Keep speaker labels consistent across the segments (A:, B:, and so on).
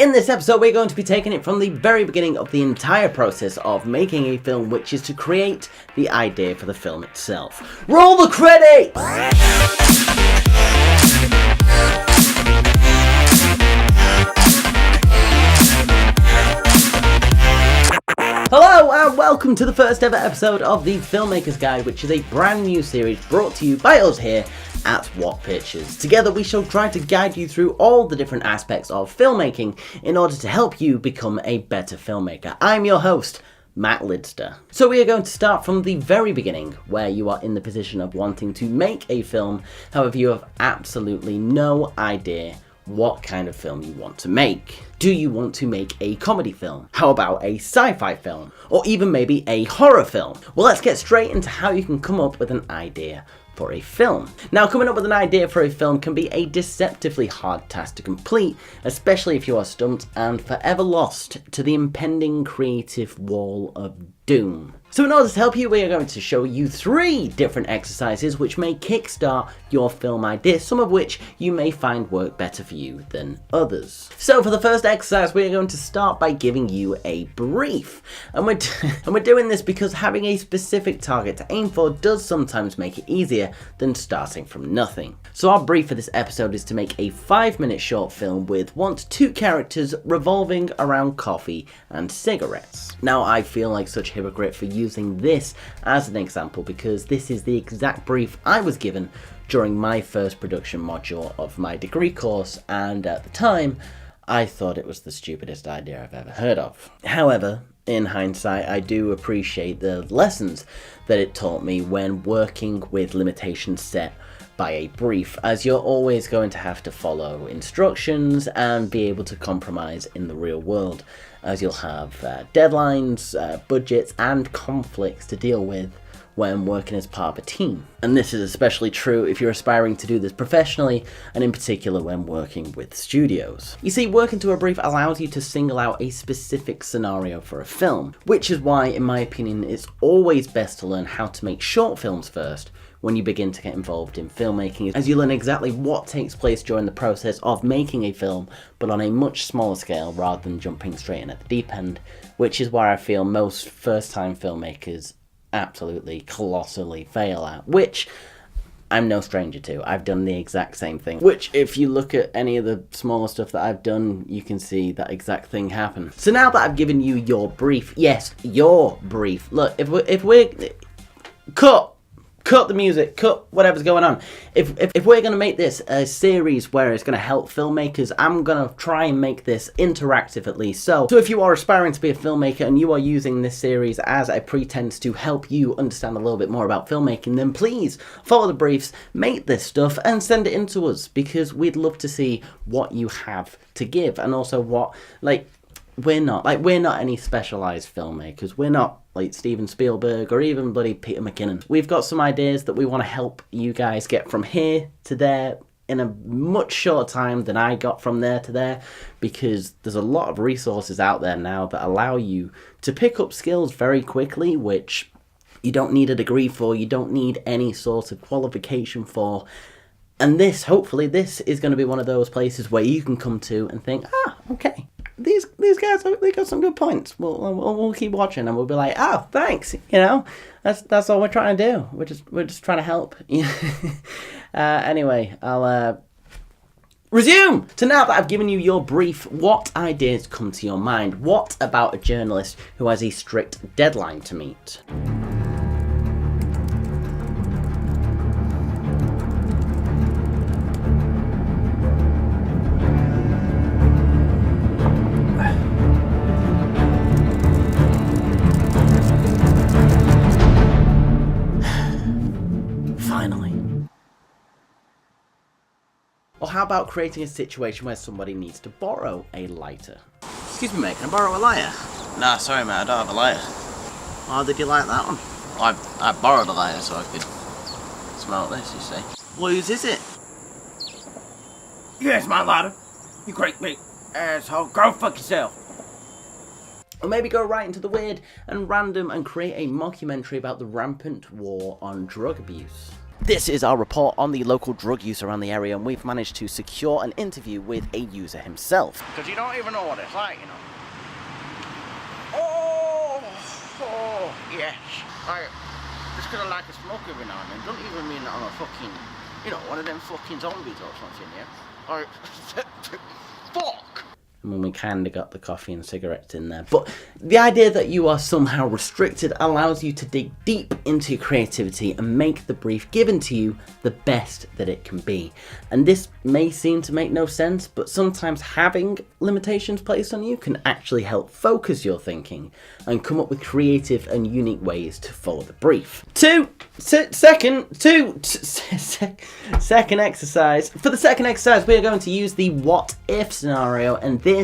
A: In this episode, we're going to be taking it from the very beginning of the entire process of making a film, which is to create the idea for the film itself. Roll the credits! Hello and welcome to the first ever episode of the Filmmaker's Guide, which is a brand new series brought to you by us here at What Pictures. Together we shall try to guide you through all the different aspects of filmmaking in order to help you become a better filmmaker. I'm your host, Matt Lidster. So we are going to start from the very beginning, where you are in the position of wanting to make a film, however you have absolutely no idea what kind of film you want to make. Do you want to make a comedy film? How about a sci-fi film? Or even maybe a horror film? Well, let's get straight into how you can come up with an idea for a film. Now, coming up with an idea for a film can be a deceptively hard task to complete, especially if you are stumped and forever lost to the impending creative wall of doom. So in order to help you, we are going to show you 3 different exercises which may kickstart your film idea, some of which you may find work better for you than others. So for the first exercise, we are going to start by giving you a brief. And we're doing this because having a specific target to aim for does sometimes make it easier than starting from nothing. So our brief for this episode is to make a 5-minute short film with 1 to 2 characters revolving around coffee and cigarettes. Now, I feel like such a hypocrite for using this as an example because this is the exact brief I was given during my first production module of my degree course, and at the time I thought it was the stupidest idea I've ever heard of. However, in hindsight, I do appreciate the lessons that it taught me when working with limitations set by a brief, as you're always going to have to follow instructions and be able to compromise in the real world, as you'll have deadlines, budgets and conflicts to deal with when working as part of a team. And this is especially true if you're aspiring to do this professionally, and in particular when working with studios. You see, working to a brief allows you to single out a specific scenario for a film, which is why, in my opinion, it's always best to learn how to make short films first when you begin to get involved in filmmaking, as you learn exactly what takes place during the process of making a film, but on a much smaller scale rather than jumping straight in at the deep end, which is where I feel most first-time filmmakers absolutely colossally fail at, which I'm no stranger to. I've done the exact same thing, which if you look at any of the smaller stuff that I've done, you can see that exact thing happen. So now that I've given you your brief, yes, your brief, look, if we're cut the music, cut whatever's going on. If we're going to make this a series where it's going to help filmmakers, I'm going to try and make this interactive at least. So if you are aspiring to be a filmmaker and you are using this series as a pretense to help you understand a little bit more about filmmaking, then please follow the briefs, make this stuff and send it in to us, because we'd love to see what you have to give, and also what, we're not any specialized filmmakers. We're not like Steven Spielberg or even bloody Peter McKinnon. We've got some ideas that we want to help you guys get from here to there in a much shorter time than I got from there to there, because there's a lot of resources out there now that allow you to pick up skills very quickly, which you don't need a degree for, you don't need any sort of qualification for. And hopefully this is going to be one of those places where you can come to and think, okay, these guys, they got some good points. We'll keep watching, and we'll be like, oh, thanks. You know, that's all we're trying to do. We're just trying to help. Anyway, I'll resume. So now that I've given you your brief, what ideas come to your mind? What about a journalist who has a strict deadline to meet? Or how about creating a situation where somebody needs to borrow a lighter? Excuse me, mate, can I borrow a lighter?
B: Nah, sorry, mate, I don't have a lighter.
A: How did you like that one?
B: I borrowed a lighter so I could smell this, you see.
A: Whose is it?
B: Yeah, it's my lighter. You great big asshole. Go fuck yourself.
A: Or maybe go right into the weird and random and create a mockumentary about the rampant war on drug abuse. This is our report on the local drug use around the area, and we've managed to secure an interview with a user himself.
B: Because you don't even know what it's like, you know. Oh, yes. Just because I like a smoke every now and then, don't even mean that I'm a fucking, you know, one of them fucking zombies or something, yeah? Or, fuck!
A: I mean, we kind of got the coffee and cigarettes in there. But the idea that you are somehow restricted allows you to dig deep into your creativity and make the brief given to you the best that it can be. And this may seem to make no sense, but sometimes having limitations placed on you can actually help focus your thinking and come up with creative and unique ways to follow the brief. Second exercise. For the second exercise, we are going to use the what if scenario, and this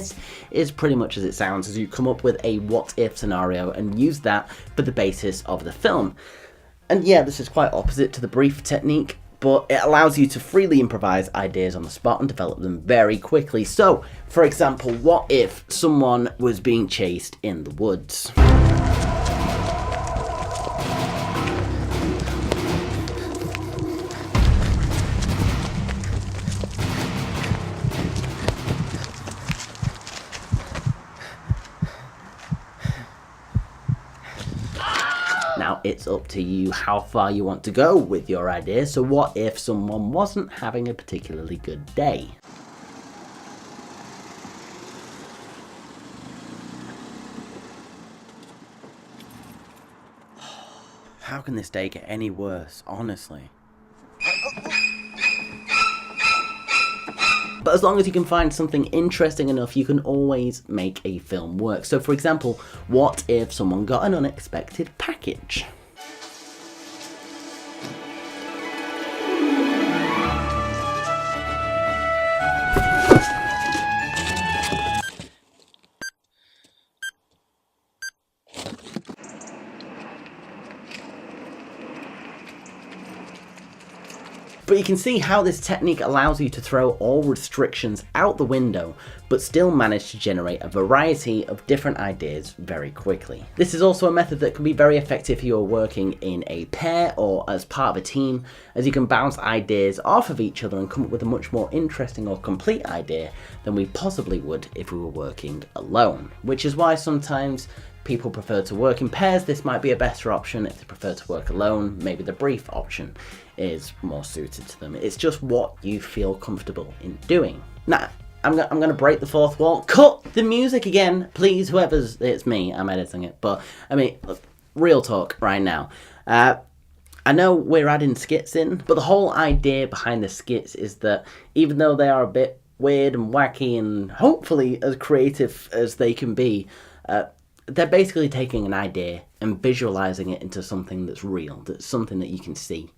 A: is pretty much as it sounds, as you come up with a what if scenario and use that for the basis of the film. And yeah, this is quite opposite to the brief technique, but it allows you to freely improvise ideas on the spot and develop them very quickly. So, for example, what if someone was being chased in the woods? Now, it's up to you how far you want to go with your idea. So what if someone wasn't having a particularly good day? How can this day get any worse, honestly? But as long as you can find something interesting enough, you can always make a film work. So for example, what if someone got an unexpected package? But you can see how this technique allows you to throw all restrictions out the window, but still manage to generate a variety of different ideas very quickly. This is also a method that can be very effective if you're working in a pair or as part of a team, as you can bounce ideas off of each other and come up with a much more interesting or complete idea than we possibly would if we were working alone. Which is why sometimes people prefer to work in pairs. This might be a better option. If they prefer to work alone, maybe the brief option is more suited to them. It's just what you feel comfortable in doing. Now, I'm gonna break the fourth wall. Cut the music again, please. It's me, I'm editing it. But I mean, look, real talk right now. I know we're adding skits in, but the whole idea behind the skits is that even though they are a bit weird and wacky and hopefully as creative as they can be, they're basically taking an idea and visualizing it into something that's real, that's something that you can see.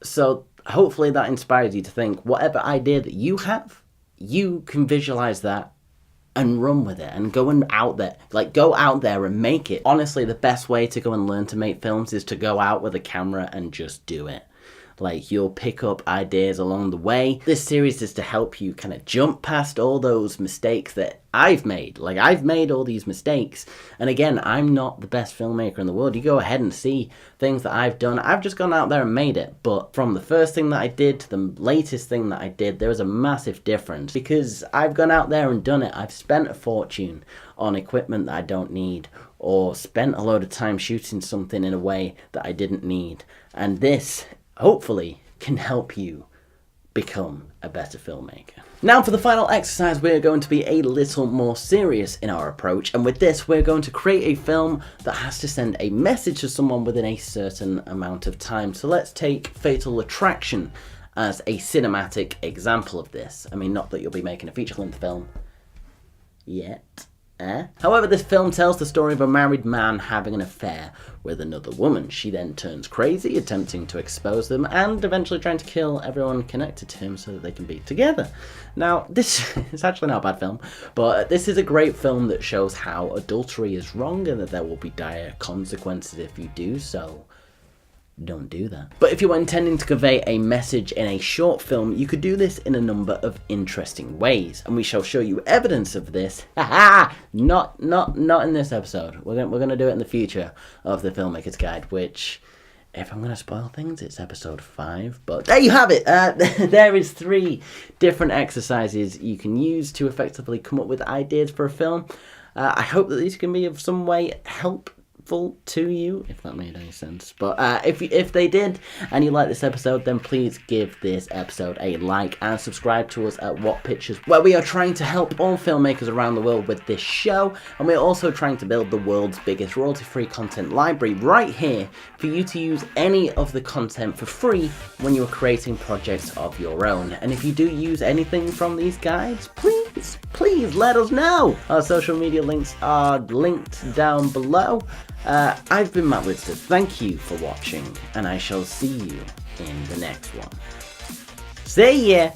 A: So hopefully that inspires you to think whatever idea that you have, you can visualize that and run with it and go out there and make it. Honestly, the best way to go and learn to make films is to go out with a camera and just do it. Like, you'll pick up ideas along the way. This series is to help you kind of jump past all those mistakes that I've made. Like, I've made all these mistakes. And again, I'm not the best filmmaker in the world. You go ahead and see things that I've done. I've just gone out there and made it. But from the first thing that I did to the latest thing that I did, there was a massive difference. Because I've gone out there and done it. I've spent a fortune on equipment that I don't need, or spent a load of time shooting something in a way that I didn't need. And this, hopefully, can help you become a better filmmaker. Now for the final exercise, we're going to be a little more serious in our approach, and with this we're going to create a film that has to send a message to someone within a certain amount of time. So let's take Fatal Attraction as a cinematic example of this. I mean, not that you'll be making a feature-length film yet. However, this film tells the story of a married man having an affair with another woman. She then turns crazy, attempting to expose them and eventually trying to kill everyone connected to him so that they can be together. Now, this is actually not a bad film, but this is a great film that shows how adultery is wrong and that there will be dire consequences if you do so. Don't do that. But if you were intending to convey a message in a short film, you could do this in a number of interesting ways, and we shall show you evidence of this. Not in this episode. We're gonna do it in the future of the Filmmaker's Guide, which if I'm going to spoil things, it's episode 5. But there you have it. There is 3 different exercises you can use to effectively come up with ideas for a film. I hope that these can be of some way helpful to you, if that made any sense. But if they did, and you like this episode, then please give this episode a like and subscribe to us at What Pictures, where we are trying to help all filmmakers around the world with this show, and we're also trying to build the world's biggest royalty-free content library right here for you to use any of the content for free when you're creating projects of your own. And if you do use anything from these guides, please let us know. Our social media links are linked down below. I've been Matt Whitstead. Thank you for watching, and I shall see you in the next one. See ya!